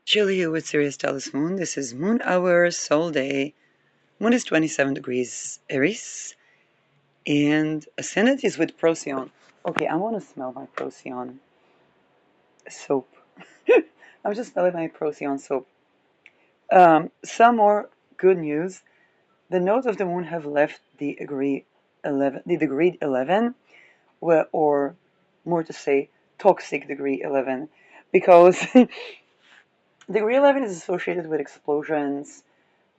Julie here with Sirius Dallas Moon. This is Moon Hour Soul Day. Moon is 27 degrees Aries, and Ascendant is with Procyon. Okay, I want to smell my Procyon soap. I'm just smelling my Procyon soap. Some more good news. The nodes of the moon have left the degree 11, or more to say, toxic degree 11, because degree 11 is associated with explosions.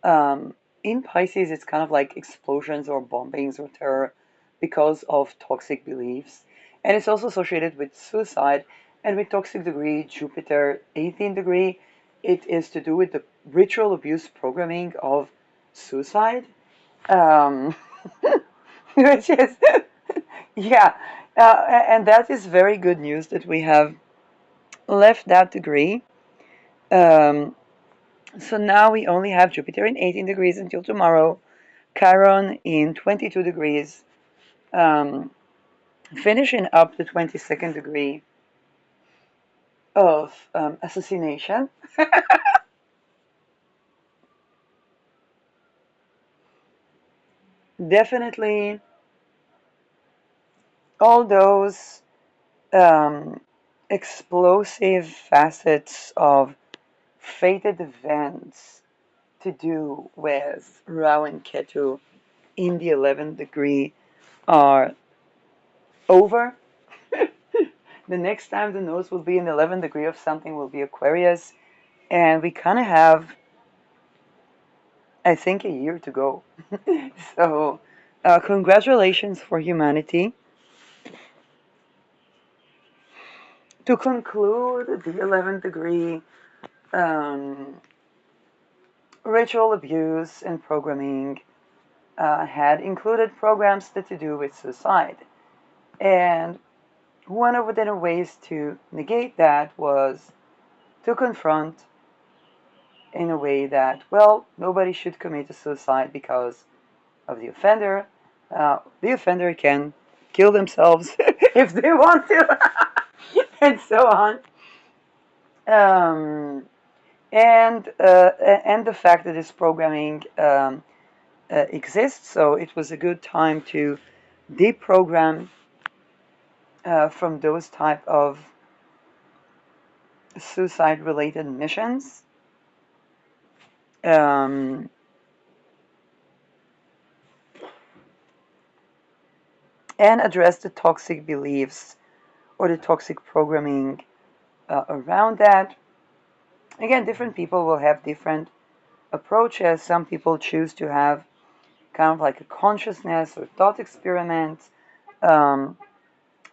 In Pisces, it's kind of like explosions or bombings or terror because of toxic beliefs. And it's also associated with suicide. And with toxic degree Jupiter 18 degree, it is to do with the ritual abuse programming of suicide. Um, which is, yeah. And that is very good news that we have left that degree. Um, so now we only have Jupiter in 18 degrees until tomorrow. Chiron in 22 degrees, finishing up the 22nd degree of assassination. Definitely, all those um, explosive facets of fated events to do with Rahu and Ketu in the 11th degree are over. The next time the nose will be in the 11th degree of something will be Aquarius, and we kind of have, I think, a year to go. So, congratulations for humanity. To conclude, the 11th degree um, ritual abuse and programming had included programs that to do with suicide. And one of the ways to negate that was to confront in a way that, well, nobody should commit a suicide because of the offender. The offender can kill themselves if they want to, and so on. Um, and the fact that this programming exists, so it was a good time to deprogram from those type of suicide-related missions. Um, and address the toxic beliefs or the toxic programming around that. Again, different people will have different approaches. Some people choose to have kind of like a consciousness or thought experiment. Um,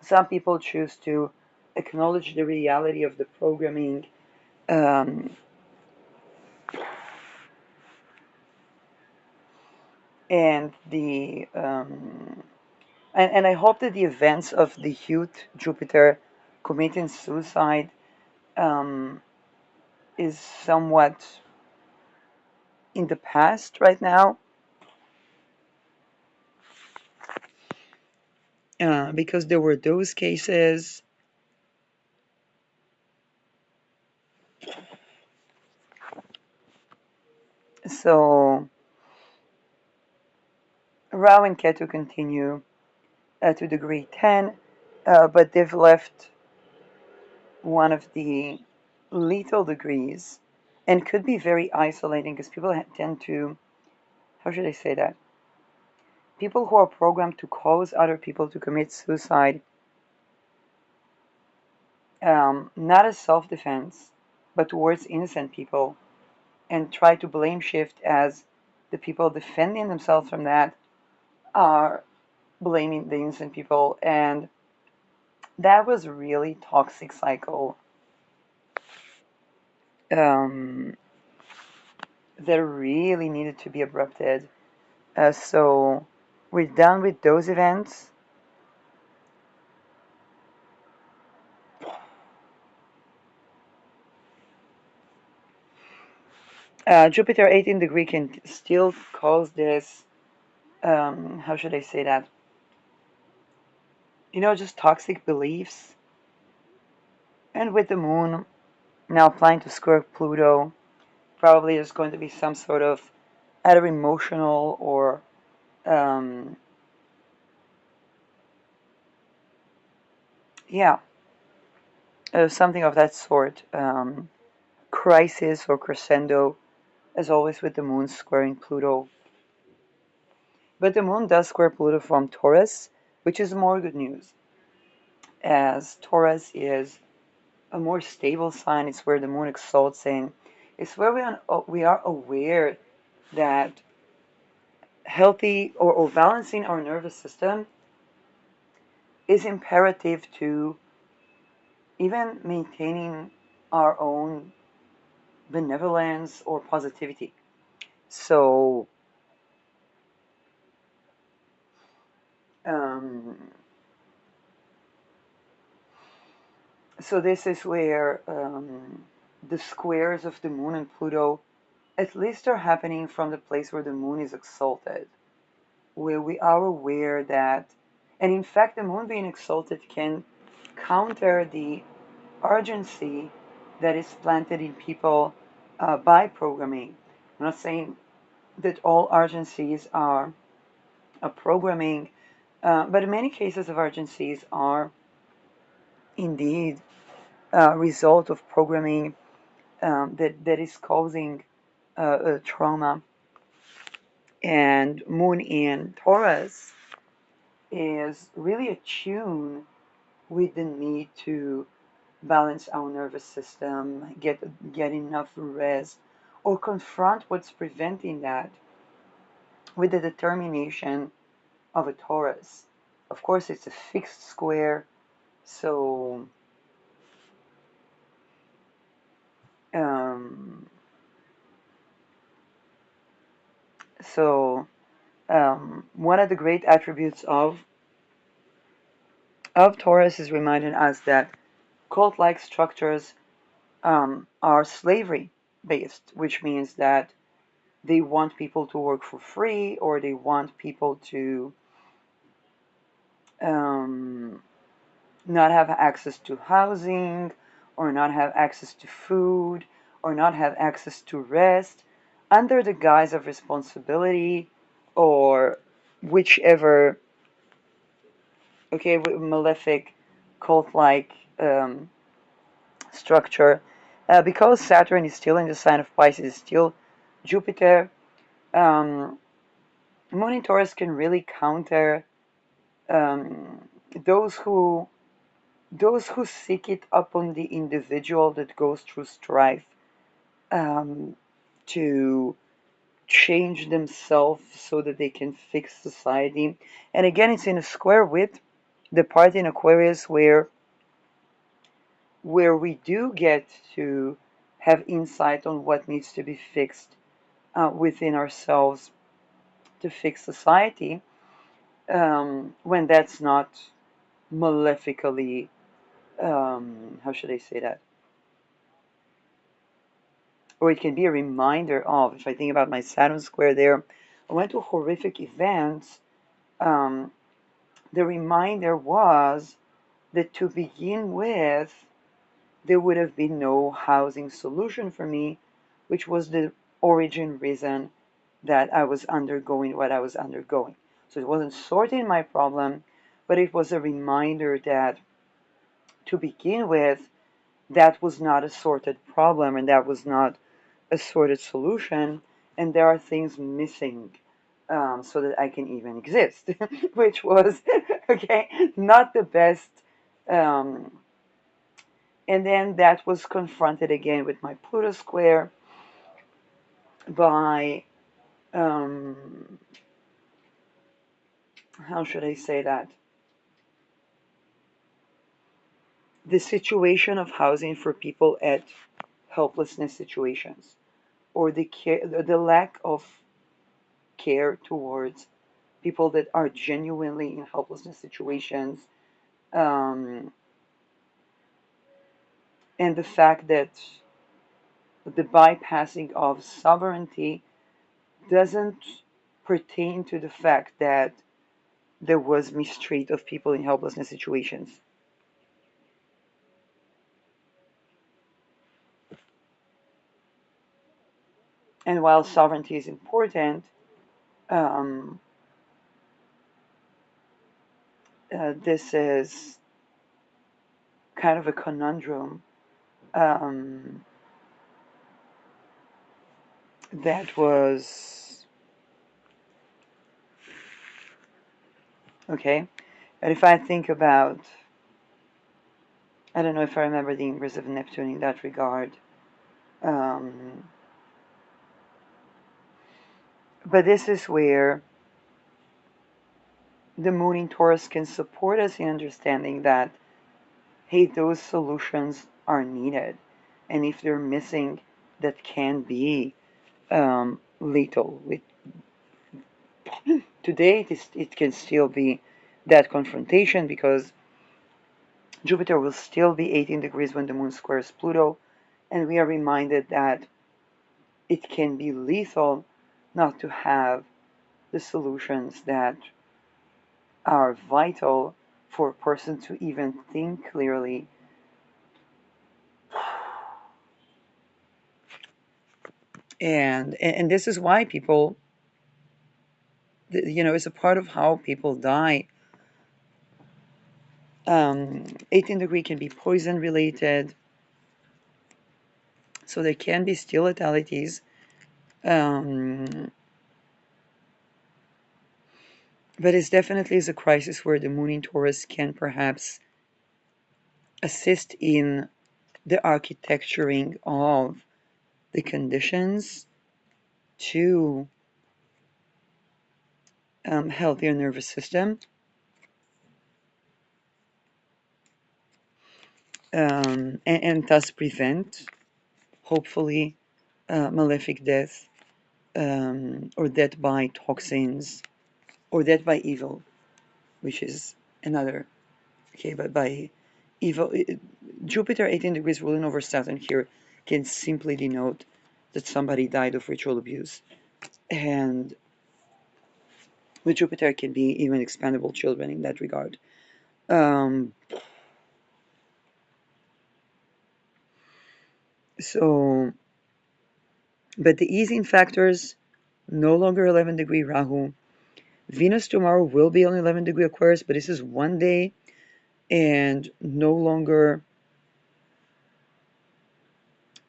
some people choose to acknowledge the reality of the programming. Um, and the and I hope that the events of the youth Jupiter committing suicide um, is somewhat in the past right now, because there were those cases. So Rahu and Ketu continue to degree 10, but they've left one of the lethal degrees and could be very isolating because people tend to, how should I say that? People who are programmed to cause other people to commit suicide, not as self defense, but towards innocent people, and try to blame shift as the people defending themselves from that are blaming the innocent people. And that was a really toxic cycle um, that really needed to be abrupted. So we're done with those events. Jupiter 18 degree can still cause this, how should I say that? Just toxic beliefs. And with the moon now applying to square Pluto, probably there's going to be some sort of either emotional or um, yeah, something of that sort. Crisis or crescendo, as always with the moon squaring Pluto. But the moon does square Pluto from Taurus, which is more good news, as Taurus is a more stable sign. It's where the moon exalts in. It's where we are aware that healthy or balancing our nervous system is imperative to even maintaining our own benevolence or positivity. So, um, so this is where the squares of the moon and Pluto at least are happening from the place where the moon is exalted, where we are aware that, and in fact, the moon being exalted can counter the urgency that is planted in people by programming. I'm not saying that all urgencies are a programming, but in many cases of urgencies are indeed a result of programming that is causing trauma. And Moon in Taurus is really attuned with the need to balance our nervous system, get enough rest, or confront what's preventing that with the determination of a Taurus. Of course, it's a fixed square, so um, so one of the great attributes of Taurus is reminding us that cult-like structures are slavery based, which means that they want people to work for free, or they want people to um, not have access to housing, or not have access to food, or not have access to rest, under the guise of responsibility, or whichever, okay, malefic, cult-like structure. Because Saturn is still in the sign of Pisces, still Jupiter, um, Moon in Taurus can really counter um, those who those who seek it upon the individual that goes through strife um, to change themselves so that they can fix society. And again, it's in a square with the part in Aquarius where we do get to have insight on what needs to be fixed within ourselves to fix society, when that's not malefically, how should I say that? Or it can be a reminder of, if I think about my Saturn square there, I went to horrific events. Um, the reminder was that to begin with, there would have been no housing solution for me, which was the origin reason that I was undergoing what I was undergoing. So it wasn't sorting my problem, but it was a reminder that to begin with, that was not a sorted problem and that was not a sorted solution, and there are things missing so that I can even exist, which was, okay, not the best. Um, and then that was confronted again with my Pluto square by, um, how should I say that? The situation of housing for people at helplessness situations, or the lack of care towards people that are genuinely in helplessness situations, um, and the fact that the bypassing of sovereignty doesn't pertain to the fact that there was mistreat of people in helplessness situations. And while sovereignty is important, um, this is kind of a conundrum um, that was okay. And if I think about, I don't know if I remember the inverse of Neptune in that regard, um, but this is where the moon in Taurus can support us in understanding that, hey, those solutions are needed. And if they're missing, that can be lethal. Today, it can still be that confrontation because Jupiter will still be 18 degrees when the moon squares Pluto, and we are reminded that it can be lethal not to have the solutions that are vital for a person to even think clearly. And this is why people, it's a part of how people die. 18 degree can be poison related, so there can be still letalities. Um, but it's definitely is a crisis where the moon in Taurus can perhaps assist in the architecturing of the conditions to healthier nervous system, and thus prevent, hopefully, malefic death, or death by toxins, or death by evil, which is another. Okay, but by evil, Jupiter 18 degrees ruling over Saturn here can simply denote that somebody died of ritual abuse. And with Jupiter can be even expandable children in that regard. Um, so, but the easing factors, no longer 11 degree Rahu. Venus tomorrow will be on 11 degree Aquarius, but this is one day and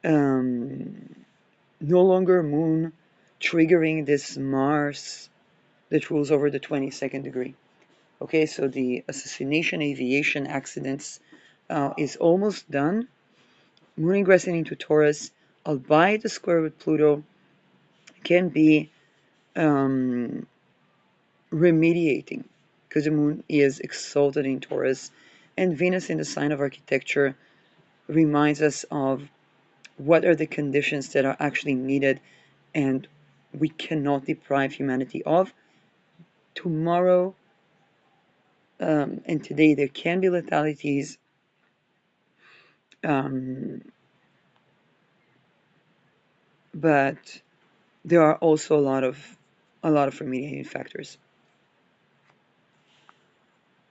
um, no longer Moon triggering this Mars that rules over the 22nd degree. Okay, so the assassination aviation accidents is almost done. Moon ingressing into Taurus, albeit the square with Pluto, can be um, remediating because the moon is exalted in Taurus, and Venus in the sign of architecture reminds us of what are the conditions that are actually needed and we cannot deprive humanity of. Tomorrow and today there can be letalities, um, but there are also a lot of remediating factors.